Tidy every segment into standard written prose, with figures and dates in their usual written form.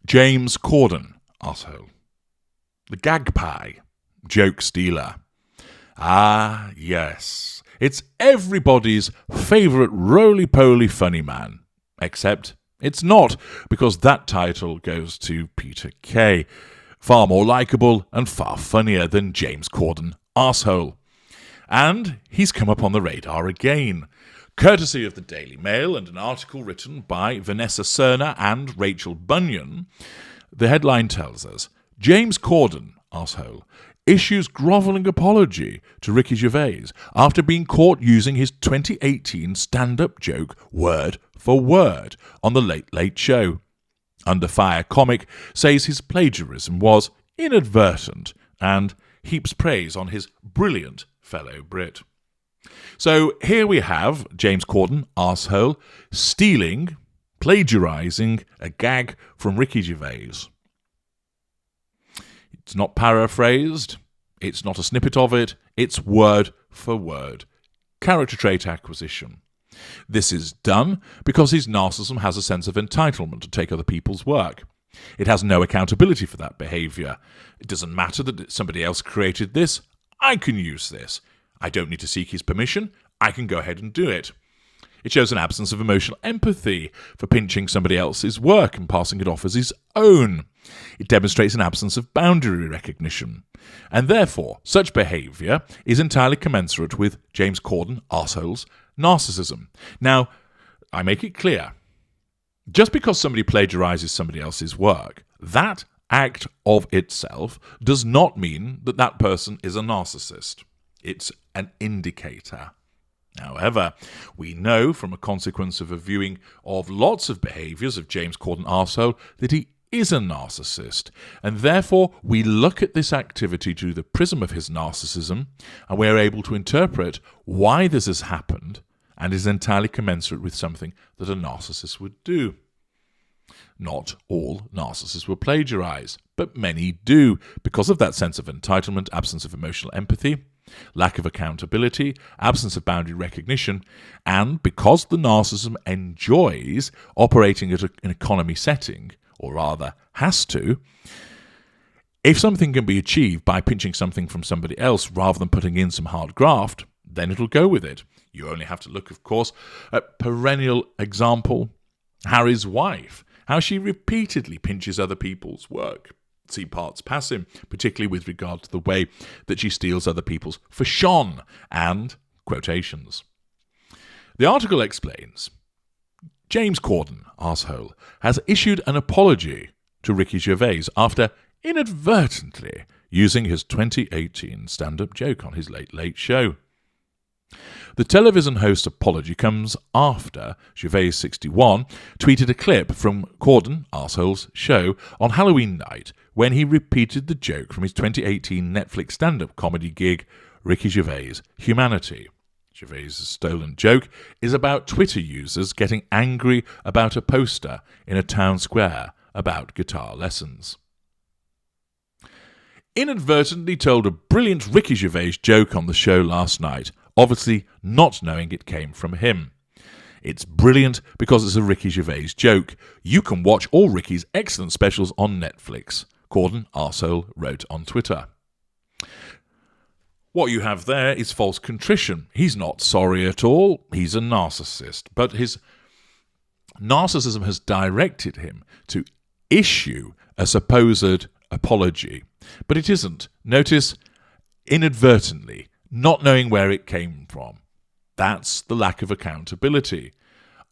James Corden, arsehole. The Gagpie, joke stealer. Ah, yes. It's everybody's favourite roly-poly funny man. Except it's not, because that title goes to Peter Kay. Far more likeable and far funnier than James Corden, arsehole. And he's come up on the radar again, courtesy of the Daily Mail and an article written by Vanessa Cerner and Rachel Bunyan. The headline tells us, James Corden, arsehole, issues grovelling apology to Ricky Gervais after being caught using his 2018 stand-up joke word for word on The Late Late Show. Under Fire comic says his plagiarism was inadvertent and heaps praise on his brilliant fellow Brit. So here we have James Corden, arsehole, stealing, plagiarising a gag from Ricky Gervais. It's not paraphrased, it's not a snippet of it, it's word for word. Character trait acquisition. This is done because his narcissism has a sense of entitlement to take other people's work. It has no accountability for that behaviour. It doesn't matter that somebody else created this. I can use this. I don't need to seek his permission. I can go ahead and do it. It shows an absence of emotional empathy for pinching somebody else's work and passing it off as his own. It demonstrates an absence of boundary recognition. And therefore, such behaviour is entirely commensurate with James Corden, arsehole's narcissism. Now, I make it clear, just because somebody plagiarises somebody else's work, that act of itself does not mean that that person is a narcissist. It's an indicator. However, we know from a consequence of a viewing of lots of behaviours of James Corden arsehole that he is a narcissist, and therefore we look at this activity through the prism of his narcissism, and we're able to interpret why this has happened and is entirely commensurate with something that a narcissist would do. Not all narcissists will plagiarise, but many do, because of that sense of entitlement, absence of emotional empathy, lack of accountability, absence of boundary recognition, and because the narcissism enjoys operating at an economy setting, or rather has to, if something can be achieved by pinching something from somebody else rather than putting in some hard graft, then it'll go with it. You only have to look, of course, at perennial example, Harry's wife, how she repeatedly pinches other people's work. See parts pass him, particularly with regard to the way that she steals other people's for Sean and quotations. The article explains, James Corden, arsehole, has issued an apology to Ricky Gervais after inadvertently using his 2018 stand-up joke on his Late Late Show. The television host's apology comes after Gervais, 61, tweeted a clip from Corden, arsehole's show on Halloween night when he repeated the joke from his 2018 Netflix stand-up comedy gig, Ricky Gervais' Humanity. Gervais' stolen joke is about Twitter users getting angry about a poster in a town square about guitar lessons. Inadvertently told a brilliant Ricky Gervais joke on the show last night, obviously not knowing it came from him. It's brilliant because it's a Ricky Gervais joke. You can watch all Ricky's excellent specials on Netflix, Corden, arsehole, wrote on Twitter. What you have there is false contrition. He's not sorry at all. He's a narcissist. But his narcissism has directed him to issue a supposed apology. But it isn't. Notice, inadvertently, not knowing where it came from. That's the lack of accountability.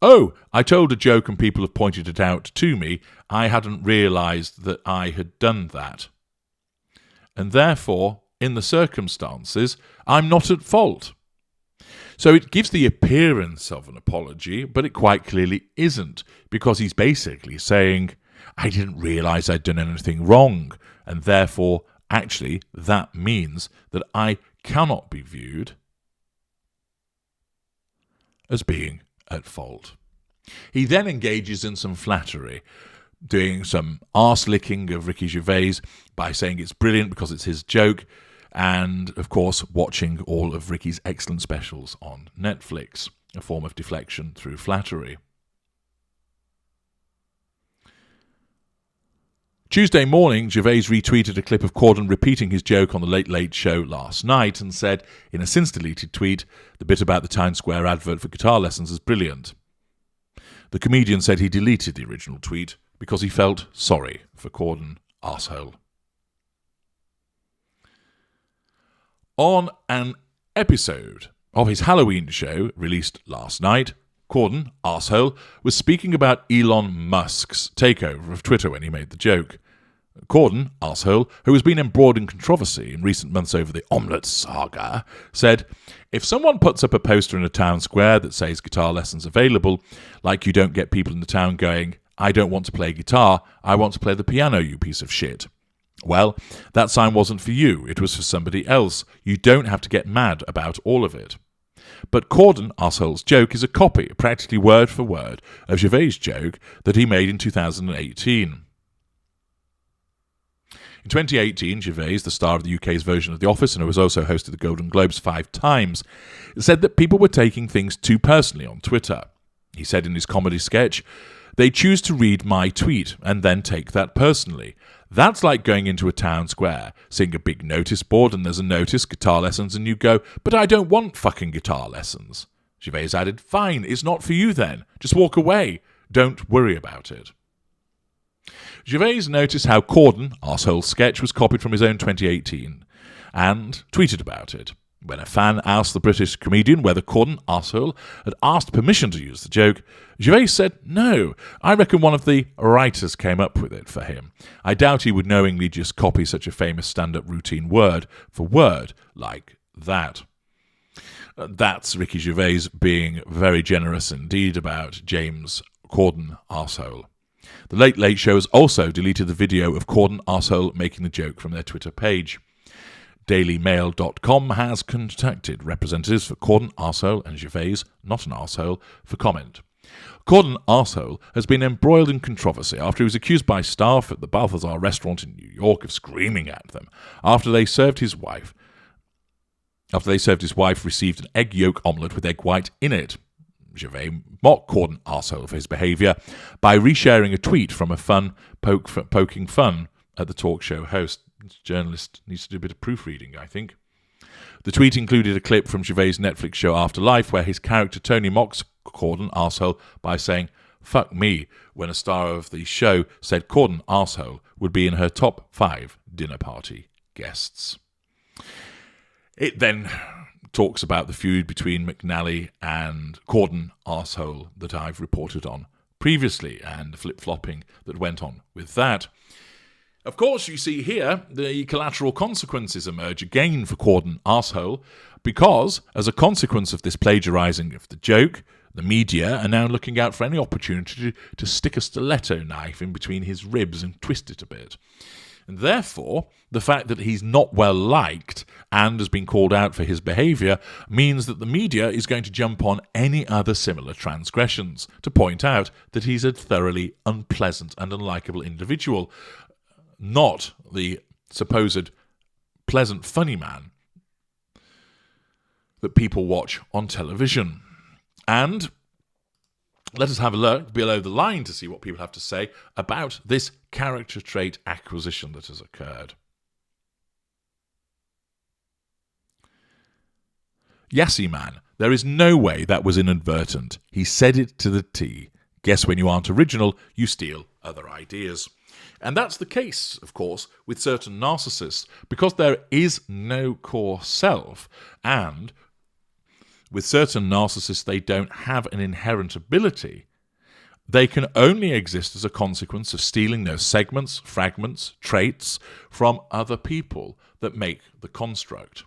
Oh, I told a joke and people have pointed it out to me. I hadn't realised that I had done that. And therefore, in the circumstances, I'm not at fault. So it gives the appearance of an apology, but it quite clearly isn't, because he's basically saying, I didn't realise I'd done anything wrong, and therefore, actually, that means that I cannot be viewed as being at fault. He then engages in some flattery, doing some arse-licking of Ricky Gervais by saying it's brilliant because it's his joke, and, of course, watching all of Ricky's excellent specials on Netflix, a form of deflection through flattery. Tuesday morning, Gervais retweeted a clip of Corden repeating his joke on the Late Late Show last night and said, in a since-deleted tweet, the bit about the Times Square advert for guitar lessons is brilliant. The comedian said he deleted the original tweet because he felt sorry for Corden, arsehole. On an episode of his Halloween show released last night, Corden, arsehole, was speaking about Elon Musk's takeover of Twitter when he made the joke. Corden, arsehole, who has been embroiled in controversy in recent months over the omelette saga, said, if someone puts up a poster in a town square that says guitar lessons available, like you don't get people in the town going, I don't want to play guitar, I want to play the piano, you piece of shit. Well, that sign wasn't for you, it was for somebody else. You don't have to get mad about all of it. But Corden, arsehole's joke, is a copy, practically word for word, of Gervais' joke that he made in 2018. In 2018, Gervais, the star of the UK's version of The Office and who has also hosted the Golden Globes 5 times, said that people were taking things too personally on Twitter. He said in his comedy sketch, they choose to read my tweet and then take that personally. That's like going into a town square, seeing a big notice board and there's a notice, guitar lessons, and you go, but I don't want fucking guitar lessons. Gervais added, fine, it's not for you then. Just walk away. Don't worry about it. Gervais noticed how Corden, arsehole's sketch, was copied from his own 2018 and tweeted about it. When a fan asked the British comedian whether Corden, arsehole, had asked permission to use the joke, Gervais said, no, I reckon one of the writers came up with it for him. I doubt he would knowingly just copy such a famous stand-up routine word for word like that. That's Ricky Gervais being very generous indeed about James Corden, arsehole. The Late Late Show has also deleted the video of Corden, arsehole, making the joke from their Twitter page. DailyMail.com has contacted representatives for Corden, arsehole, and Gervais, not an arsehole, for comment. Corden, arsehole, has been embroiled in controversy after he was accused by staff at the Balthazar restaurant in New York of screaming at them after they served his wife received an egg yolk omelette with egg white in it. Gervais mocked Corden, arsehole, for his behaviour by resharing a tweet from a poking fun at the talk show host. This journalist needs to do a bit of proofreading, I think. The tweet included a clip from Gervais' Netflix show Afterlife, where his character Tony mocks Corden, arsehole, by saying, fuck me, when a star of the show said Corden, arsehole, would be in her top 5 dinner party guests. It then talks about the feud between McNally and Corden, arsehole, that I've reported on previously, and the flip-flopping that went on with that. Of course, you see here the collateral consequences emerge again for Corden, arsehole, because, as a consequence of this plagiarising of the joke, the media are now looking out for any opportunity to stick a stiletto knife in between his ribs and twist it a bit. And therefore, the fact that he's not well liked and has been called out for his behaviour means that the media is going to jump on any other similar transgressions to point out that he's a thoroughly unpleasant and unlikable individual, not the supposed pleasant, funny man that people watch on television. And let us have a look below the line to see what people have to say about this character trait acquisition that has occurred. Yassi man, there is no way that was inadvertent. He said it to the T. Guess when you aren't original, you steal other ideas. And that's the case, of course, with certain narcissists, because there is no core self, and with certain narcissists they don't have an inherent ability. They can only exist as a consequence of stealing those segments, fragments, traits from other people that make the construct.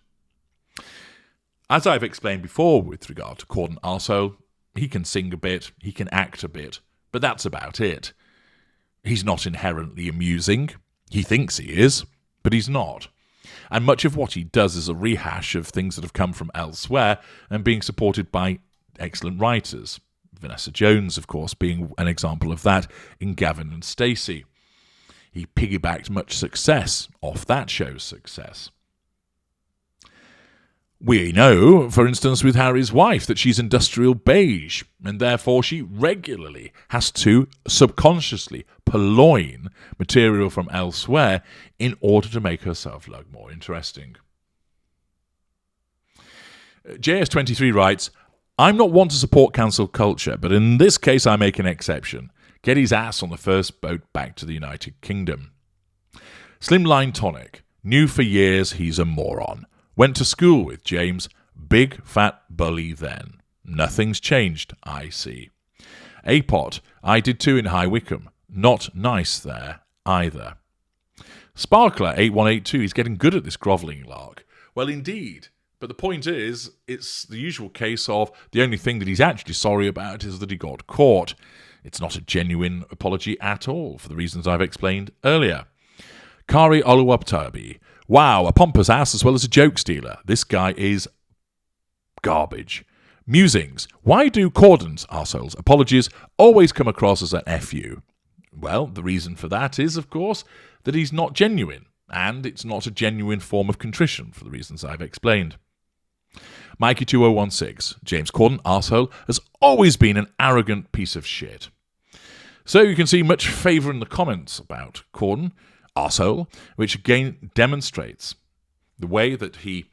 As I've explained before with regard to Corden, arsehole, he can sing a bit, he can act a bit, but that's about it. He's not inherently amusing. He thinks he is, but he's not. And much of what he does is a rehash of things that have come from elsewhere and being supported by excellent writers. Vanessa Jones, of course, being an example of that in Gavin and Stacey. He piggybacked much success off that show's success. We know, for instance, with Harry's wife, that she's industrial beige, and therefore she regularly has to subconsciously purloin material from elsewhere in order to make herself look more interesting. JS23 writes, I'm not one to support cancel culture, but in this case I make an exception. Get his ass on the first boat back to the United Kingdom. Slimline Tonic, knew for years he's a moron. Went to school with James, big fat bully then. Nothing's changed, I see. Apot, I did too in High Wycombe. Not nice there, either. Sparkler 8182, he's getting good at this grovelling lark. Well, indeed. But the point is, it's the usual case of the only thing that he's actually sorry about is that he got caught. It's not a genuine apology at all, for the reasons I've explained earlier. Kari Oluwaptabi, wow, a pompous ass as well as a joke stealer. This guy is garbage. Musings, why do Corden's arseholes apologies always come across as an FU? Well, the reason for that is, of course, that he's not genuine, and it's not a genuine form of contrition, for the reasons I've explained. Mikey2016, James Corden, arsehole, has always been an arrogant piece of shit. So you can see much favour in the comments about Corden, arsehole, which again demonstrates the way that his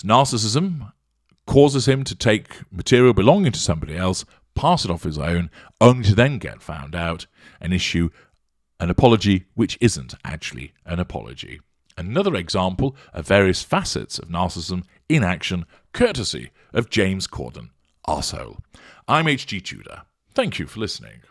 narcissism causes him to take material belonging to somebody else, pass it off his own, only to then get found out and issue an apology which isn't actually an apology. Another example of various facets of narcissism in action, courtesy of James Corden, arsehole. I'm H.G. Tudor. Thank you for listening.